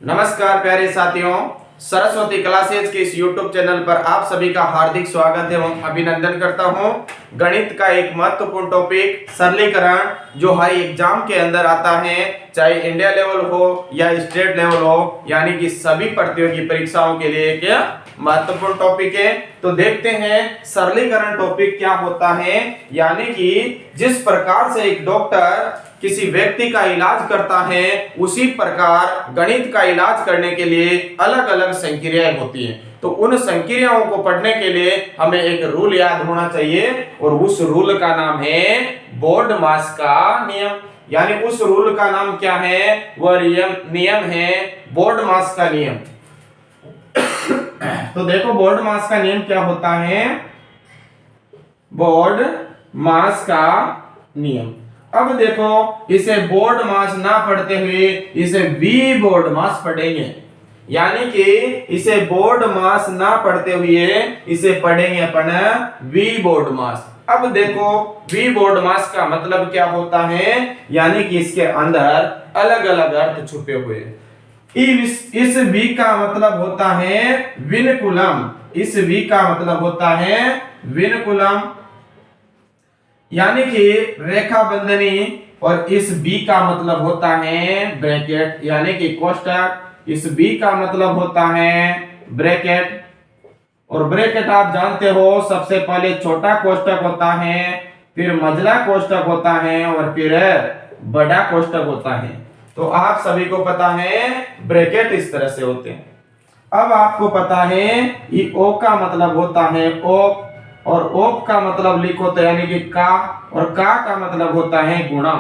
नमस्कार प्यारे साथियों, सरस्वती क्लासेज के इस YouTube चैनल पर आप सभी का हार्दिक स्वागत एवं अभिनंदन करता हूं। गणित का एक महत्वपूर्ण टॉपिक सरलीकरण जो हर एग्जाम के अंदर आता है, चाहे इंडिया लेवल हो या स्टेट लेवल हो, यानी कि सभी प्रतियोगी परीक्षाओं के लिए एक महत्वपूर्ण टॉपिक है। तो देखते हैं सरलीकरण टॉपिक क्या होता है। यानी कि जिस प्रकार से एक डॉक्टर किसी व्यक्ति का इलाज करता है, उसी प्रकार गणित का इलाज करने के लिए अलग अलग संक्रियाएं होती हैं। तो उन संक्रियाओं को पढ़ने के लिए हमें एक रूल याद होना चाहिए और उस रूल का नाम है बोर्डमास का नियम। यानी उस रूल का नाम क्या है? वह नियम है बोर्डमास का नियम। तो देखो बोर्डमास का नियम क्या होता है। बोर्डमास का नियम, अब देखो इसे बोर्ड मास ना पढ़ते हुए इसे वी बोर्ड मास पढ़ेंगे। यानी कि इसे बोर्ड मास ना पढ़ते हुए इसे पढ़ेंगे अपन वी बोर्ड मास। अब देखो वी बोर्ड मास का मतलब क्या होता है, यानी कि इसके अंदर अलग अलग अर्थ छुपे हुए हैं। इस वी का मतलब होता है विनकुलम। इस वी का मतलब होता है विनकुलम, यानी कि रेखा बंधनी। और इस बी का मतलब होता है ब्रैकेट, यानी कि कोष्टक। इस बी का मतलब होता है ब्रैकेट। और ब्रैकेट आप जानते हो सबसे पहले छोटा कोष्टक होता है, फिर मझला कोष्टक होता है और फिर बड़ा कोष्टक होता है। तो आप सभी को पता है ब्रैकेट इस तरह से होते हैं। अब आपको पता है ये ओ का मतलब होता है ओप, और ओप का मतलब लिखो तो यानी कि का, और का मतलब होता है गुणा।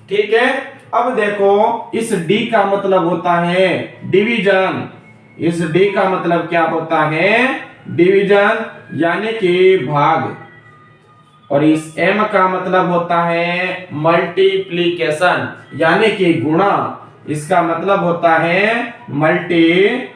ठीक है। अब देखो इस डी का मतलब होता है डिवीजन। इस डी का मतलब क्या होता है? डिवीजन, यानी कि भाग। और इस एम का मतलब होता है मल्टीप्लिकेशन, यानी कि गुणा। इसका मतलब होता है मल्टीप्लिकेशन।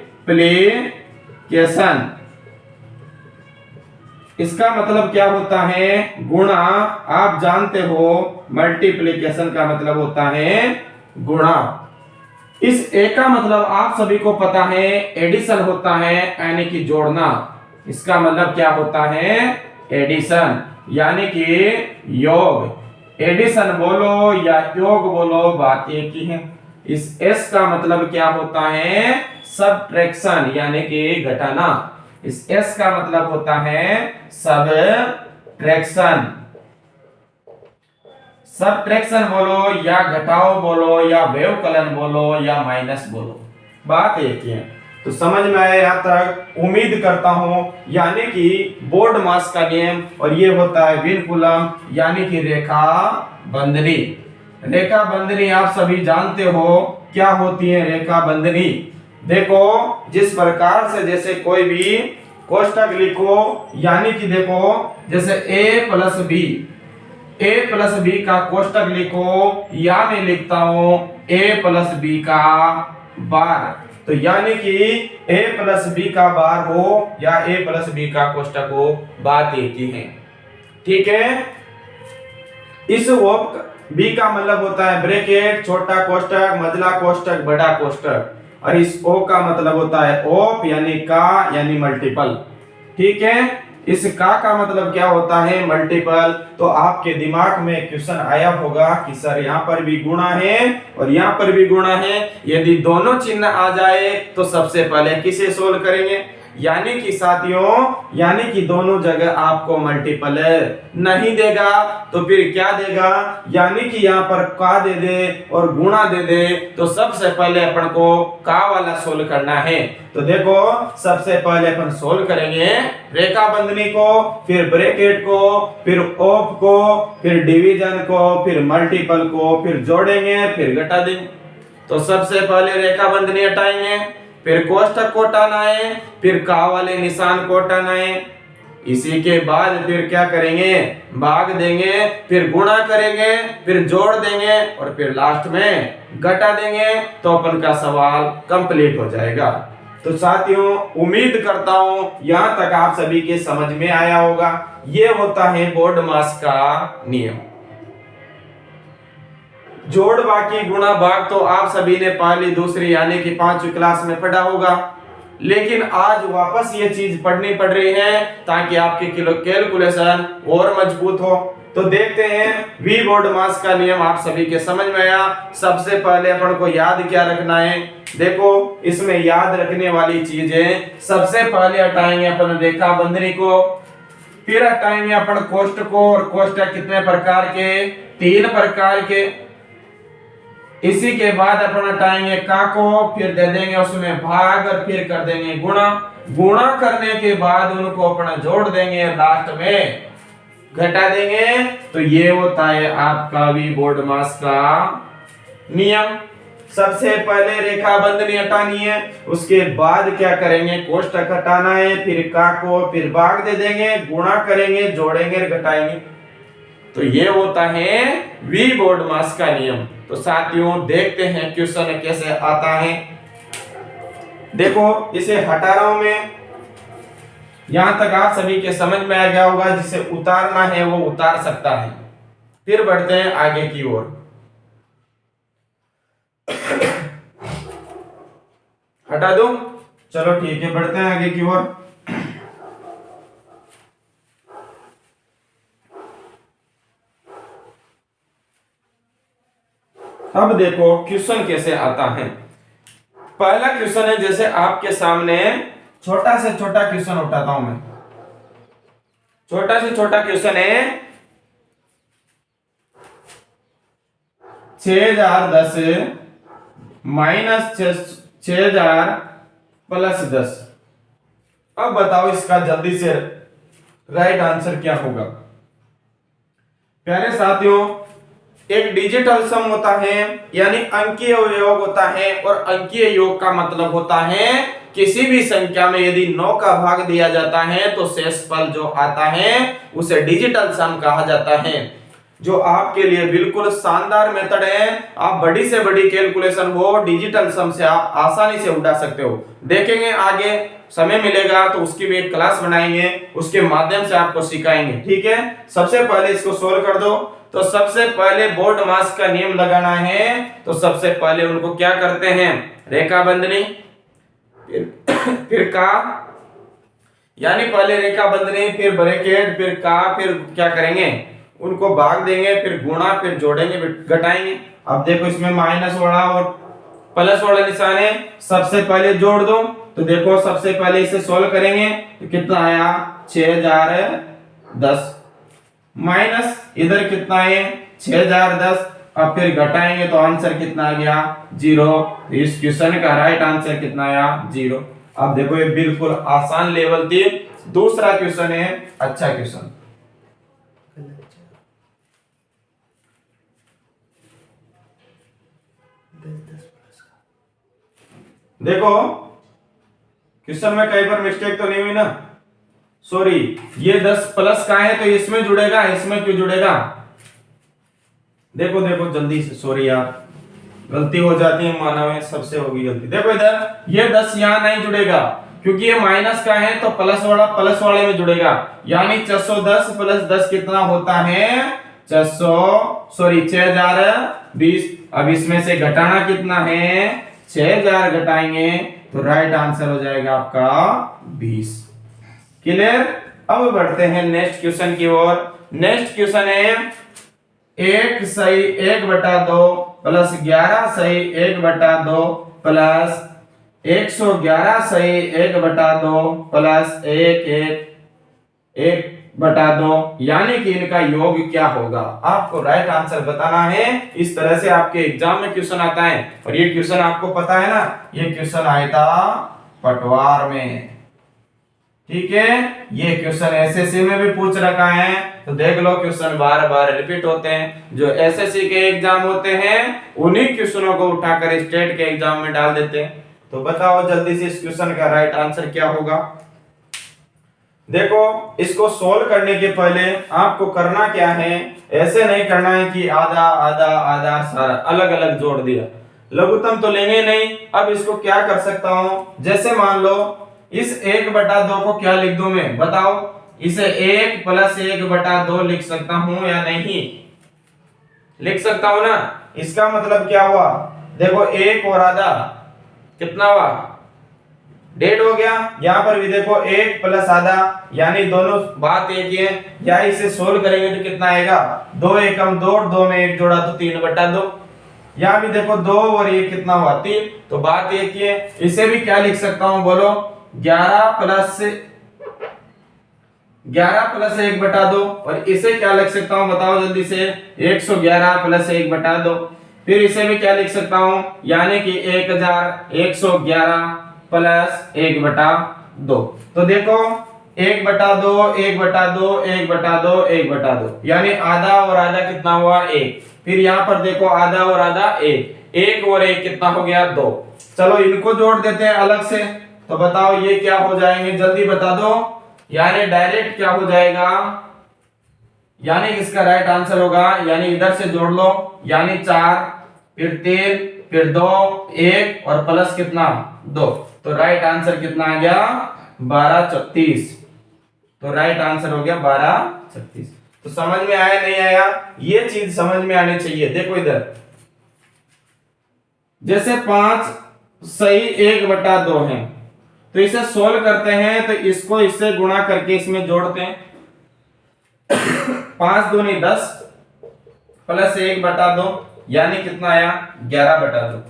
इसका मतलब क्या होता है? गुणा। आप जानते हो मल्टीप्लिकेशन का मतलब होता है गुणा। इस ए का मतलब आप सभी को पता है एडिशन होता है, यानी कि जोड़ना। इसका मतलब क्या होता है? एडिशन, यानी कि योग। एडिशन बोलो या योग बोलो, बात एक ही है। इस एस का मतलब क्या होता है? सबट्रैक्शन, यानी कि घटाना। इस एस का मतलब होता है सबट्रैक्शन। सबट्रैक्शन बोलो या घटाओ बोलो या व्यवकलन बोलो या माइनस बोलो, बात एक ही है। तो समझ में आया यहाँ तक? उम्मीद करता हूं। यानी कि बोर्ड मास का नियम, और ये होता है विनकुलम, यानी कि रेखा बंधनी। रेखा बंधनी आप सभी जानते हो क्या होती है रेखा बंधनी। देखो जिस प्रकार से जैसे कोई भी कोष्टक लिखो, यानी कि देखो जैसे a plus B, a plus B का कोष्टक लिखो, या मैं लिखता हूं a प्लस बी का बार। तो यानी कि a प्लस बी का बार हो या a प्लस बी का कोष्टक हो, बात एक ही है। ठीक है। इस ओप बी का मतलब होता है ब्रैकेट, छोटा कोष्टक, मझला कोष्टक, बड़ा कोष्टक। और इस ओ का मतलब होता है ओप, यानी का, यानी मल्टीपल। ठीक है। इस का मतलब क्या होता है? मल्टीपल। तो आपके दिमाग में क्वेश्चन आया होगा कि सर यहाँ पर भी गुणा है और यहाँ पर भी गुणा है, यदि दोनों चिन्ह आ जाए तो सबसे पहले किसे सोल्व करेंगे? यानी कि साथियों, यानी कि दोनों जगह आपको मल्टीपल नहीं देगा तो फिर क्या देगा? यानी कि यहाँ पर का दे दे और गुणा दे दे, तो सबसे पहले अपन को का वाला सोल्व करना है। तो देखो सबसे पहले अपन सोल्व करेंगे रेखा बंधनी को, फिर ब्रैकेट को, फिर ओप को, फिर डिवीजन को, फिर मल्टीपल को, फिर जोड़ेंगे, फिर घटा देंगे। तो सबसे पहले रेखा बंधनी हटाएंगे, फिर कोष्टक को हटाना है, फिर का वाले निशान को हटाना है। इसी के बाद फिर क्या करेंगे? भाग देंगे, फिर गुणा करेंगे, फिर जोड़ देंगे और फिर लास्ट में घटा देंगे। तो अपन का सवाल कंप्लीट हो जाएगा। तो साथियों उम्मीद करता हूं यहां तक आप सभी के समझ में आया होगा। ये होता है बोर्ड मास का नियम। जोड़ बाकी गुणा भाग तो आप सभी ने पहली दूसरी यानी कि 5वीं क्लास में पढ़ा होगा, लेकिन आज वापस ये चीज पढ़नी पड़ रही है ताकि आपकी कैलकुलेशन और मजबूत हो। तो देखते हैं वी बोर्ड मास का नियम आप सभी के समझ में आया। सबसे पहले अपन को याद क्या रखना है, देखो इसमें याद रखने वाली चीजें, सबसे पहले हटाएंगे अपन रेखा बंधनी को, फिर हटाएंगे अपन कोष्ठक को, और कोष्ठक कितने प्रकार के, 3 प्रकार के। इसी के बाद अपन हटाएंगे का को, फिर दे देंगे उसमें भाग, और फिर कर देंगे गुणा। गुणा करने के बाद उनको अपना जोड़ देंगे, लास्ट में घटा देंगे। तो ये होता है आपका वी बोर्ड मास का नियम। सबसे पहले रेखा बंधनी हटानी है, उसके बाद क्या करेंगे, कोष्ठक हटाना है, फिर का को, फिर भाग दे देंगे, गुणा करेंगे, जोड़ेंगे, घटाएंगे। तो ये होता है वी बोर्ड मास का नियम। तो साथियों देखते हैं क्वेश्चन कैसे आता है। देखो इसे हटा रहा हूं मैं, यहां तक आप सभी के समझ में आ गया होगा, जिसे उतारना है वो उतार सकता है। फिर बढ़ते हैं आगे की ओर। हटा दूं, चलो ठीक है, बढ़ते हैं आगे की ओर। अब देखो क्वेश्चन कैसे आता है। पहला क्वेश्चन है, जैसे आपके सामने छोटा से छोटा क्वेश्चन उठाता हूं मैं। छोटा से छोटा क्वेश्चन है, 6010 माइनस 6000 प्लस 10। अब बताओ इसका जल्दी से राइट आंसर क्या होगा। प्यारे साथियों, एक डिजिटल सम होता है यानी अंकीय योग होता है, और अंकीय योग का मतलब होता है किसी भी संख्या में यदि 9 का भाग दिया जाता है तो शेषफल जो आता है उसे डिजिटल सम कहा जाता है, जो आपके लिए बिल्कुल शानदार मेथड है। आप बड़ी से बड़ी कैलकुलेशन हो डिजिटल सम से आप आसानी से उठा सकते हो। देखेंगे आगे समय मिलेगा तो उसकी भी एक क्लास बनाएंगे, उसके माध्यम से आपको सिखाएंगे, ठीक है। सबसे पहले इसको सोल्व कर दो। तो सबसे पहले बोर्ड मास का नियम लगाना है, तो सबसे पहले उनको क्या करते हैं, रेखा बंधनी, फिर का, यानी पहले रेखा बंधनी, फिर ब्रैकेट, फिर का, फिर क्या करेंगे, उनको भाग देंगे, फिर गुणा, फिर जोड़ेंगे, घटाएंगे। अब देखो इसमें माइनस वाला और प्लस वाला निशान है, सबसे पहले जोड़ दो। तो देखो सबसे पहले इसे सोल्व करेंगे तो कितना आया, 6010 माइनस इधर कितना है 6010, अब फिर घटाएंगे तो आंसर कितना आ गया 0। इस क्वेश्चन का राइट आंसर कितना आया 0। अब देखो ये बिल्कुल आसान लेवल थी। दूसरा क्वेश्चन है अच्छा क्वेश्चन, देखो क्वेश्चन में कहीं पर मिस्टेक तो नहीं हुई ना, सॉरी ये 10 प्लस का है तो इसमें जुड़ेगा, इसमें क्यों जुड़ेगा, देखो देखो जल्दी से, सॉरी यार गलती हो जाती है, मानव है सबसे होगी गलती। देखो इधर ये 10 यहां नहीं जुड़ेगा क्योंकि ये माइनस का है, तो प्लस वाले में जुड़ेगा, यानी 410 प्लस 10 कितना होता है 6020। अब इसमें से घटाना कितना है 6000, घटाएंगे तो राइट आंसर हो जाएगा आपका 20। क्लियर। अब बढ़ते हैं नेक्स्ट क्वेश्चन की ओर। नेक्स्ट क्वेश्चन है 1 सही 1/2 प्लस 11 सही 1/2 प्लस 111 सही 1/2 प्लस 1/2, यानी कि इनका योग क्या होगा, आपको राइट आंसर बताना है। इस तरह से आपके एग्जाम में क्वेश्चन आता है, और ये क्वेश्चन आपको पता है ना, ये क्वेश्चन आया था पटवार में, ठीक है। ये क्वेश्चन एसएससी में भी पूछ रखा है, तो देख लो क्वेश्चन बार बार रिपीट होते हैं। जो एसएससी के एग्जाम होते हैं उन्हीं क्वेश्चनों को उठाकर स्टेट के एग्जाम में डाल देते हैं। तो बताओ जल्दी से इस क्वेश्चन का राइट आंसर क्या होगा। देखो इसको सोल्व करने के पहले आपको करना क्या है, ऐसे नहीं करना है कि आधा आधा आधा सारा अलग अलग जोड़ दिया, लघुत्तम तो लेंगे नहीं। अब इसको क्या कर सकता हूं, जैसे मान लो इस 1/2 को क्या लिख दूं मैं, बताओ, इसे 1 प्लस 1/2 लिख सकता हूं या नहीं, लिख सकता हूं ना। इसका मतलब क्या हुआ, देखो 1 और आधा कितना हुआ, 1.5 हो गया। यहाँ पर भी देखो 1 प्लस आधा, यानी दोनों बात एक ही है। या इसे सोल्व करेंगे तो कितना आएगा, 2 एकम 2 और 2 में 1 जोड़ा तो 3/2। यहाँ भी देखो 2 और ये कितना हुआ 3, तो बात एक ही है। इसे भी क्या लिख सकता हूं बोलो, 11 प्लस 1/2। और इसे क्या लिख सकता हूं बताओ जल्दी से, 111 प्लस 1/2। फिर इसे भी क्या लिख सकता हूं, यानी कि 1111 प्लस 1/2। तो देखो 1/2 1/2 1/2 1/2, यानी आधा और आधा कितना हुआ 1। फिर यहाँ पर देखो आधा और आधा 1 और 1 कितना हो गया 2। चलो इनको जोड़ देते हैं अलग से, तो बताओ ये क्या हो जाएंगे, जल्दी बता दो। यानी डायरेक्ट क्या हो जाएगा, यानी इसका राइट आंसर होगा, यानी इधर से जोड़ लो, यानी 4 फिर 3 फिर 2 1 और प्लस कितना 2। तो राइट आंसर कितना आ गया 1236। तो राइट आंसर हो गया 1236। तो समझ में आया नहीं आया, ये चीज समझ में आनी चाहिए। देखो इधर जैसे 5 सही 1/2 है, तो इसे सोल्व करते हैं तो इसको इससे गुणा करके इसमें जोड़ते हैं। 5 दूनी 10 प्लस 1/2, यानी कितना आया 11/2।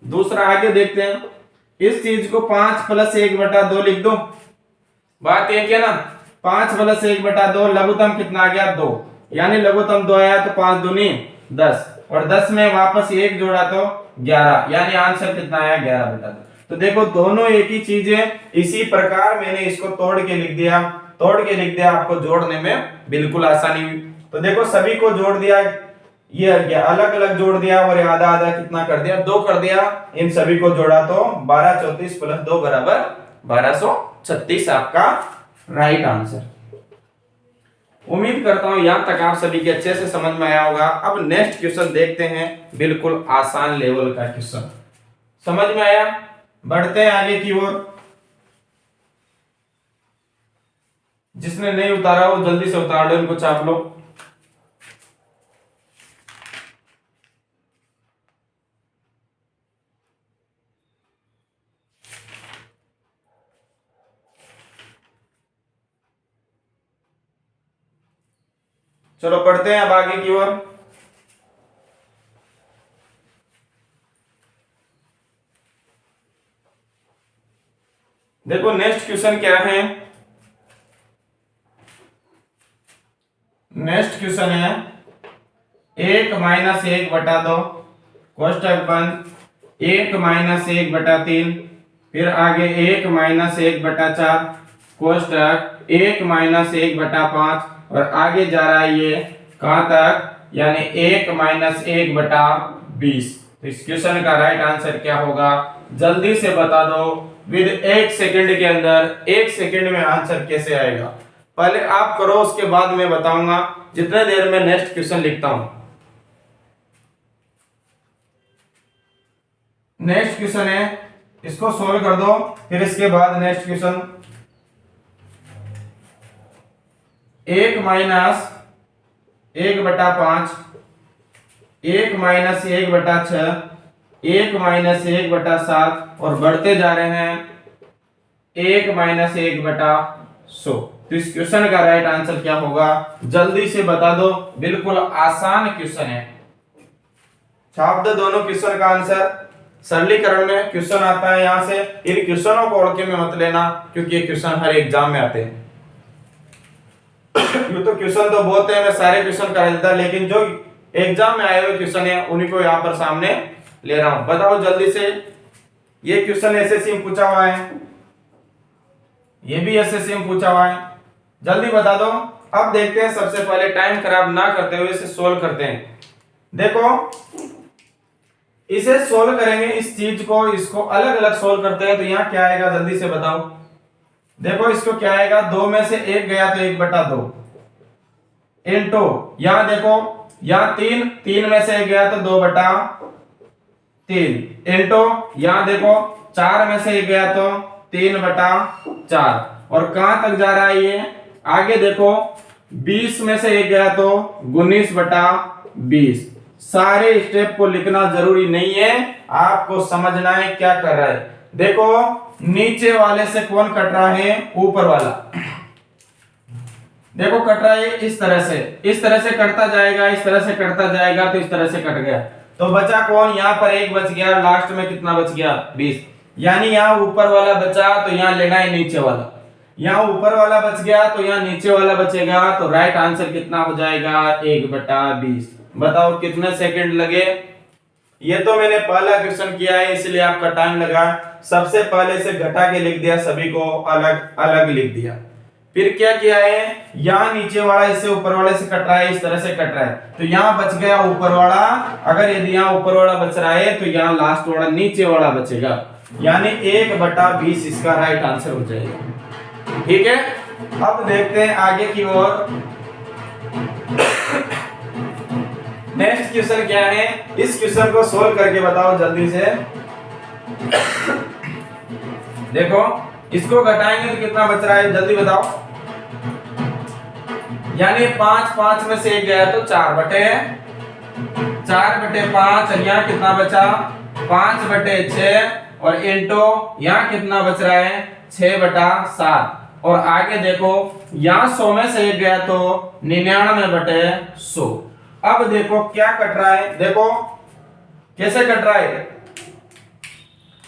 दूसरा आगे देखते हैं, इस चीज को 5 प्लस 1/2 लिख दो। बात एक है ना, 5 प्लस 1/2 लघुत्तम कितना आ गया 2, यानी लघुत्तम 2 आया तो 5 दूनी 10 और 10 में वापस 1 जोड़ा तो 11, यानी आंसर कितना आया 11/2। तो देखो दोनों एक ही चीज है। इसी प्रकार मैंने इसको तोड़ के लिख दिया, आपको जोड़ने में बिल्कुल आसानी हुई। तो देखो सभी को जोड़ दिया, ये अलग अलग जोड़ दिया और आधा आधा कितना कर दिया 2 कर दिया। इन सभी को जोड़ा तो 1234 प्लस 2 बराबर 1236 आपका राइट आंसर। उम्मीद करता हूं यहां तक आप सभी के अच्छे से समझ में आया होगा। अब नेक्स्ट क्वेश्चन देखते हैं, बिल्कुल आसान लेवल का क्वेश्चन। समझ में आया, बढ़ते हैं आगे की ओर। जिसने नहीं उतारा वो जल्दी से उतार लो, इनको छाप लो। चलो पढ़ते हैं अब आगे की ओर। देखो नेक्स्ट क्वेश्चन क्या है, नेक्स्ट क्वेश्चन है 1 माइनस 1/2 कोष्टक बंद 1 माइनस 1/3, फिर आगे 1 माइनस 1/4 कोष्टक 1 माइनस 1/5 और आगे जा रहा है ये कहां तक, यानी 1 माइनस 1/20। तो इस क्वेश्चन का राइट आंसर क्या होगा जल्दी से बता दो विद 1 सेकंड के अंदर। 1 सेकंड में आंसर कैसे आएगा पहले आप करो, उसके बाद मैं बताऊंगा जितने देर में नेक्स्ट क्वेश्चन लिखता हूं। नेक्स्ट क्वेश्चन है, इसको सोल्व कर दो, फिर इसके बाद next question 1 minus 1/5 1 minus 1/6 1 minus 1/7 और बढ़ते जा रहे हैं 1 माइनस 1/100। तो इस क्वेश्चन का राइट आंसर क्या होगा जल्दी से बता दो, बिल्कुल आसान क्वेश्चन है। छाप दो दोनों क्वेश्चन का आंसर। सरलीकरण में क्वेश्चन आता है यहां से, इन क्वेश्चनों को ओढ़ के में मत लेना क्योंकि ये क्वेश्चन हर एग्जाम में आते हैं। ये तो क्वेश्चन तो बहुत है, मैं सारे क्वेश्चन कर देता, लेकिन जो एग्जाम में आए हुए क्वेश्चन है उन्हीं को यहाँ पर सामने ले रहा हूं। बताओ जल्दी से, ये क्वेश्चन एसएससी में पूछा हुआ है, ये भी एसएससी में पूछा हुआ है, जल्दी बता दो। अब देखते हैं, सबसे पहले टाइम खराब ना करते हुए इसे सोल्व करते हैं। देखो इसे सोल्व करेंगे, इस चीज को इसको अलग अलग सोल्व करते हैं तो यहाँ क्या आएगा जल्दी से बताओ। देखो इसको क्या आएगा, 2 में से 1 गया तो 1/2 इनटू, यहां देखो यहां 3 में से 1 गया तो 2/3 इनटू, यहां देखो 4 में से 1 गया तो 3/4 और कहां तक जा रहा है ये आगे देखो 20 में से 1 गया तो 19/20 सारे स्टेप को लिखना जरूरी नहीं है, आपको समझना है क्या कर रहा है। देखो नीचे वाले से कौन कट रहा है, ऊपर वाला। देखो कट रहा है इस तरह से कटता जाएगा, इस तरह से कटता जाएगा, तो इस तरह से कट गया। तो बचा कौन, यहाँ पर एक बच गया, लास्ट में कितना बच गया 20। यानी यहाँ ऊपर वाला बचा तो यहाँ लेना है नीचे वाला, यहाँ ऊपर वाला बच गया तो यहाँ नीचे वाला बचेगा। तो राइट आंसर कितना हो जाएगा 1/20। बताओ कितने सेकंड लगे। ये तो मैंने पहला क्वेश्चन किया है इसलिए आपका टाइम लगा। सबसे पहले से घटा के लिख दिया, सभी को अलग अलग लिख दिया। फिर क्या किया है, यहाँ नीचे वाला इससे ऊपर वाले से कट रहा है, इस तरह से कट रहा है, तो यहाँ बच गया ऊपर वाला। अगर यदि यहाँ ऊपर वाला बच रहा है तो यहाँ लास्ट वाला नीचे वाला बचेगा, यानी 1/20 इसका राइट आंसर हो जाएगा। ठीक है, अब देखते हैं आगे की ओर। नेक्स्ट क्वेश्चन क्या है, इस क्वेश्चन को सोल्व करके बताओ जल्दी से। देखो इसको घटाएंगे तो कितना बच रहा है, जल्दी बताओ। यानी 5 में से 1 गया तो 4/5 और यहाँ कितना बचा 5/6 और इंटू यहाँ कितना बच रहा है 6/7। और आगे देखो यहाँ 100 में से 1 गया तो 99/100। अब देखो क्या कट रहा है, देखो कैसे कट रहा है।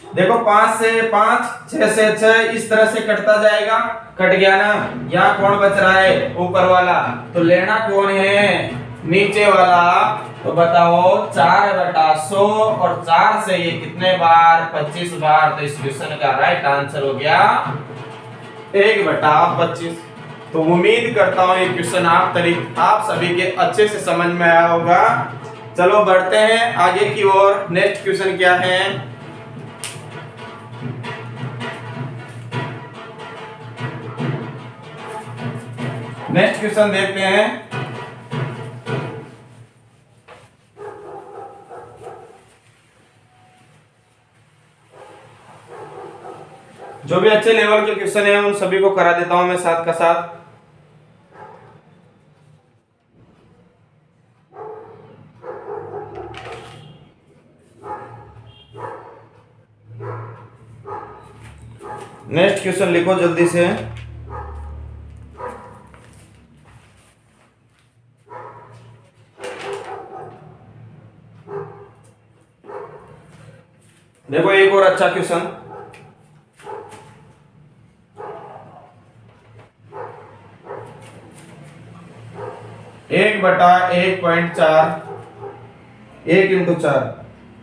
देखो 5 से 5, 6 से 6, इस तरह से कटता जाएगा। कट गया ना, यहाँ कौन बच रहा है ऊपर वाला, तो लेना कौन है नीचे वाला। तो बताओ 4/100 और 4 से ये कितने बार 25 बार। तो इस क्वेश्चन का राइट आंसर हो गया 1/25। तो उम्मीद करता हूं ये क्वेश्चन आप सभी के अच्छे से समझ में आया होगा। चलो बढ़ते हैं आगे की ओर। नेक्स्ट क्वेश्चन क्या है, नेक्स्ट क्वेश्चन देखते हैं। जो भी अच्छे लेवल के क्वेश्चन है उन सभी को करा देता हूं मैं साथ का साथ। नेक्स्ट क्वेश्चन लिखो जल्दी से। देखो एक और अच्छा क्वेश्चन। एक बटा 1.4 1 into 4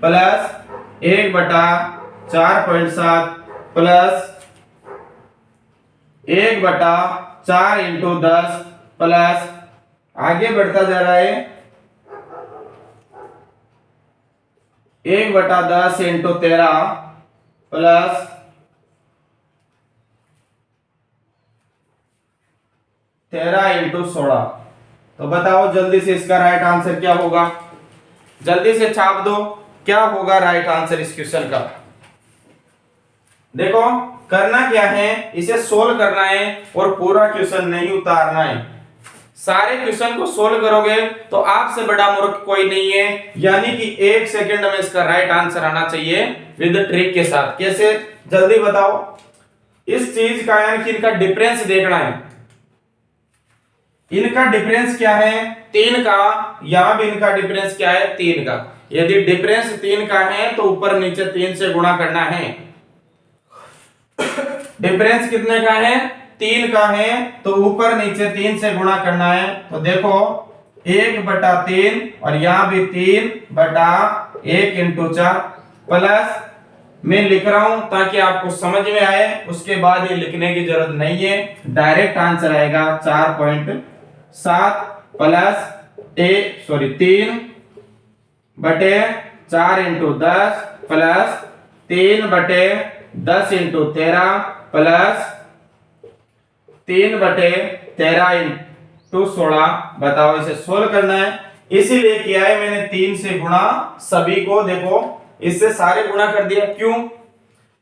plus 1/4.7 plus 1/4 into 10 plus आगे बढ़ता जा रहा है 1/10 इंटू 13 प्लस 13 इंटू 16। तो बताओ जल्दी से इसका राइट आंसर क्या होगा, जल्दी से छाप दो क्या होगा राइट आंसर इस क्वेश्चन का। देखो करना क्या है, इसे सोल्व करना है और पूरा क्वेश्चन नहीं उतारना है। सारे क्वेश्चन को सोल्व करोगे तो आपसे बड़ा मूर्ख कोई नहीं है, यानी कि 1 सेकंड में इसका राइट आंसर आना चाहिए विद ट्रिक के साथ। कैसे जल्दी बताओ। इस चीज का यानी कि इनका डिफरेंस देखना है। इनका डिफरेंस क्या है 3 का, यहां भी इनका डिफरेंस क्या है 3 का। यदि डिफरेंस 3 का है तो ऊपर नीचे 3 से गुणा करना है। डिफरेंस कितने का है 3 का है तो ऊपर नीचे 3 से गुणा करना है। तो देखो 1/3 और यहां भी 3/1 इंटू 4 प्लस मैं लिख रहा हूं ताकि आपको समझ में आए, उसके बाद ये लिखने की जरूरत नहीं है, डायरेक्ट आंसर आएगा 4.7 plus 3/4 into 10 plus 3/10 into 13 plus 3/13 into 16। बताओ इसे सोल्व करना है, इसीलिए किया है मैंने 3 से गुणा सभी को। देखो इससे सारे गुणा कर दिया, क्यों,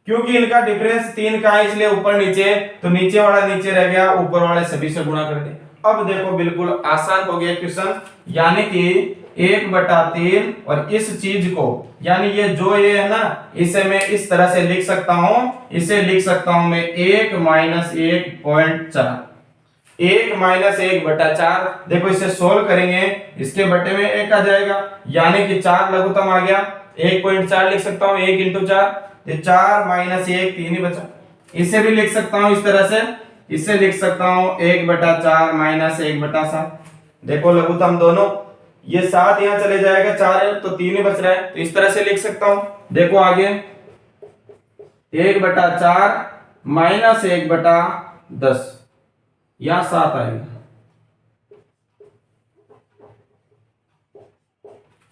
क्योंकि इनका डिफरेंस 3 का है इसलिए ऊपर नीचे, तो नीचे वाला नीचे रह गया, ऊपर वाले सभी से गुणा कर दिया। अब देखो बिल्कुल आसान हो गया क्वेश्चन, यानी कि 1/3 और इस चीज को यानी ये जो ये है ना इसे मैं इस तरह से लिख सकता हूं, इसे लिख सकता हूं मैं 1 - 1.4 1 - 1/4। देखो इसे सोल्व करेंगे, इसके बटे में 1 आ जाएगा यानी कि 4 लघुत्तम आ गया। 1.4 लिख सकता हूं 1 × 4, ये 4 - 1 3 ही बचा। इसे भी लिख सकता हूं इस तरह से, इसे लिख सकता हूं 1/4 - 1/7। देखो लघुत्तम दोनों, ये 7 यहां चले जाएगा, 4 है तो 3 ही बच रहा है, तो इस तरह से लिख सकता हूं। देखो आगे 1/4 - 1/10 यहां 7 आएगा,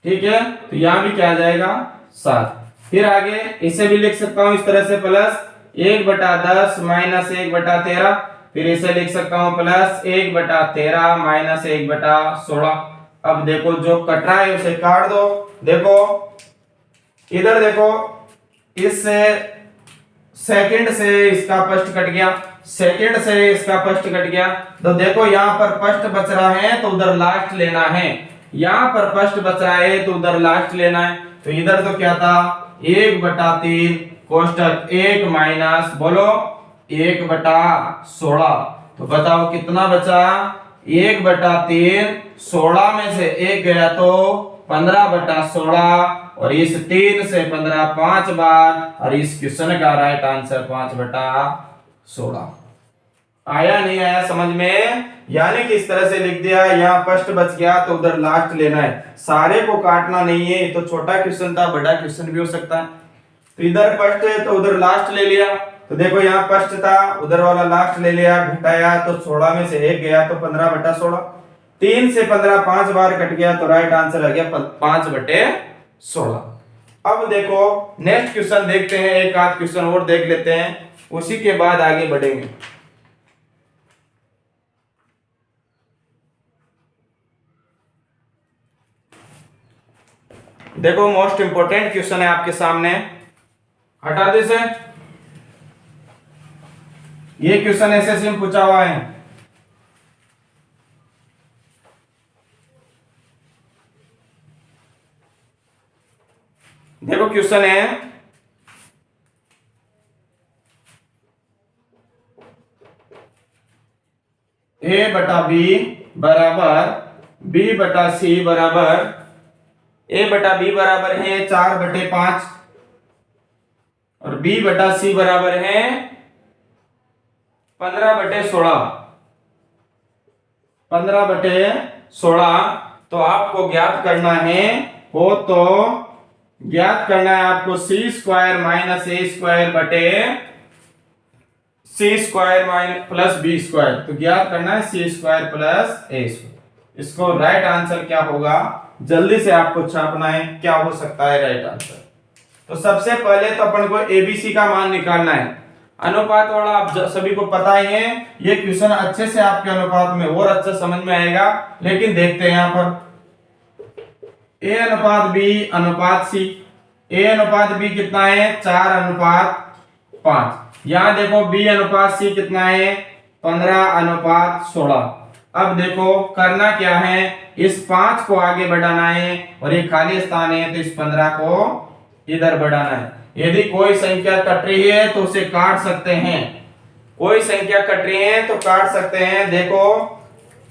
ठीक है। तो यहां भी क्या आ जाएगा 7। फिर आगे इसे भी लिख सकता हूं इस तरह से प्लस 1/10 - 1/13। फिर इसे लिख सकता हूं प्लस 1/13 - 1/16। अब देखो जो कट रहा है उसे काट दो। देखो इधर देखो, इससे सेकंड से इसका फर्स्ट कट गया, सेकंड से इसका फर्स्ट कट गया, तो देखो यहां पर फर्स्ट बच रहा है तो उधर लास्ट लेना है, यहां पर फर्स्ट बच रहा है तो उधर लास्ट लेना है। तो इधर तो क्या था 1/3 कोष्टक 1 माइनस बोलो 1/16। तो बताओ कितना बचा 1/3, 16 में से 1 गया तो 15/16 और इस 3 से 15 5 बार और इस क्वेश्चन का राइट आंसर 5/16। आया नहीं आया समझ में? यानी कि इस तरह से लिख दिया, यहाँ फर्स्ट बच गया तो उधर लास्ट लेना है, सारे को काटना नहीं है। तो छोटा क्वेश्चन था, बड़ा क्वेश्चन भी हो सकता है। तो इधर फर्स्ट है तो उधर लास्ट ले लिया। तो देखो यहाँ फर्स्ट था, उधर वाला लास्ट ले लिया, घटाया तो 16 में से 1 गया तो 15/16। 3 से 15 5 बार कट गया तो राइट आंसर आ गया 5/16। अब देखो नेक्स्ट क्वेश्चन देखते हैं, एक आध क्वेश्चन और देख लेते हैं, उसी के बाद आगे बढ़ेंगे। देखो मोस्ट इंपोर्टेंट क्वेश्चन है आपके सामने, हटा दे से। ये क्वेश्चन एसएससी में पूछा हुआ है। देखो क्वेश्चन है A/B बराबर B/C बराबर A/B बराबर है 4/5 और B/C बराबर है 15/16। 15/16 तो आपको ज्ञात करना है, हो तो ज्ञात करना है आपको C² - A² बटे C² प्लस B²। तो ज्ञात करना है C² प्लस A²। इसको राइट आंसर क्या होगा जल्दी से आपको छापना है, क्या हो सकता है राइट आंसर। तो सबसे पहले तो अपन को ABC का मान निकालना है। अनुपात वाला आप सभी को पता ही है, ये क्वेश्चन अच्छे से आपके अनुपात में और अच्छा समझ में आएगा। लेकिन देखते हैं यहाँ पर A/B/C। A/B कितना है 4/5। यहां देखो B/C कितना है 15/16। अब देखो करना क्या है, इस 5 को आगे बढ़ाना है और ये खाली स्थान है तो इस 15 को इधर बढ़ाना है। यदि कोई संख्या कट रही है तो उसे काट सकते हैं, कोई संख्या कट रही है तो काट सकते हैं। देखो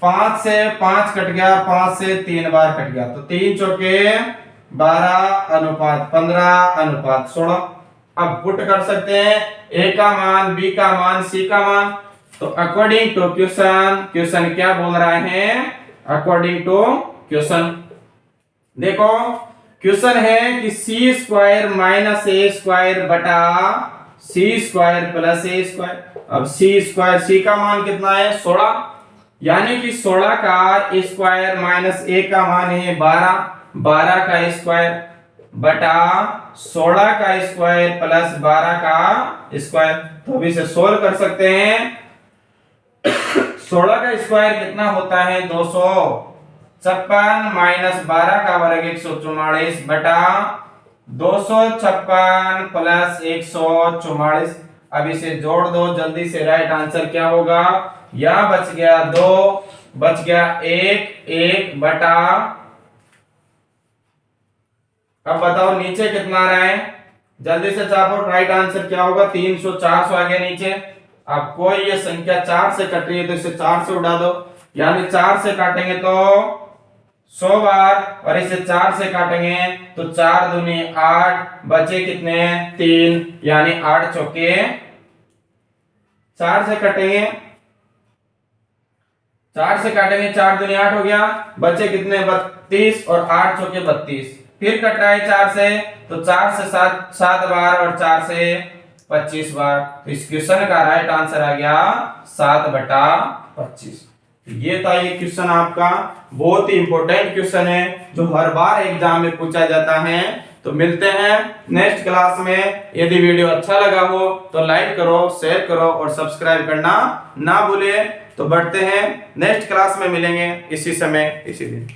5 से 5 कट गया, 5 से 3 बार कट गया तो 3 चौके 12/15/16। अब पुट कर सकते हैं A का मान, B का मान, C का मान। तो अकॉर्डिंग टू क्वेश्चन, क्वेश्चन क्या बोल रहा है अकॉर्डिंग टू क्वेश्चन। देखो क्वेश्चन है कि C² - A² बटा C² प्लस A²। अब C², C का मान कितना है 16, यानी कि 16 का स्क्वायर माइनस A का मान है 12, 12 का स्क्वायर बटा 16 का स्क्वायर प्लस 12 का स्क्वायर। तो अभी इसे सोल्व कर सकते हैं। 16 का स्क्वायर कितना होता है 256 माइनस 12 का वर्ग 144 बटा 256 प्लस 144। अब इसे जोड़ दो जल्दी से, राइट आंसर क्या होगा, यहां बच गया 2, बच गया 1 1 बटा अब बताओ नीचे कितना आ रहा है, जल्दी से चापो, राइट आंसर क्या होगा, 300, 400 आ गया नीचे। अब कोई ये संख्या 4 से कट रही है तो इसे 4 से उड़ा दो, यानी 4 से काटेंगे तो 100 बार, और इसे 4 से काटेंगे तो 4 दूनी 8, बचे कितने 3, यानी 8 चौके 4 से कटेंगे, 4 से काटेंगे 4 दूनी 8 हो गया, बचे कितने 32, और 8 चौके 32, फिर कट रहा है 4 से, तो 4 से 7 बार, और 4 से 25 बार। तो इस क्वेश्चन का राइट आंसर आ गया 7/25। ये था ये क्वेश्चन आपका, बहुत ही इंपॉर्टेंट क्वेश्चन है जो हर बार एग्जाम में पूछा जाता है। तो मिलते हैं नेक्स्ट क्लास में। यदि वीडियो अच्छा लगा हो तो लाइक करो, शेयर करो और सब्सक्राइब करना ना भूले। तो बढ़ते हैं, नेक्स्ट क्लास में मिलेंगे इसी समय इसी दिन।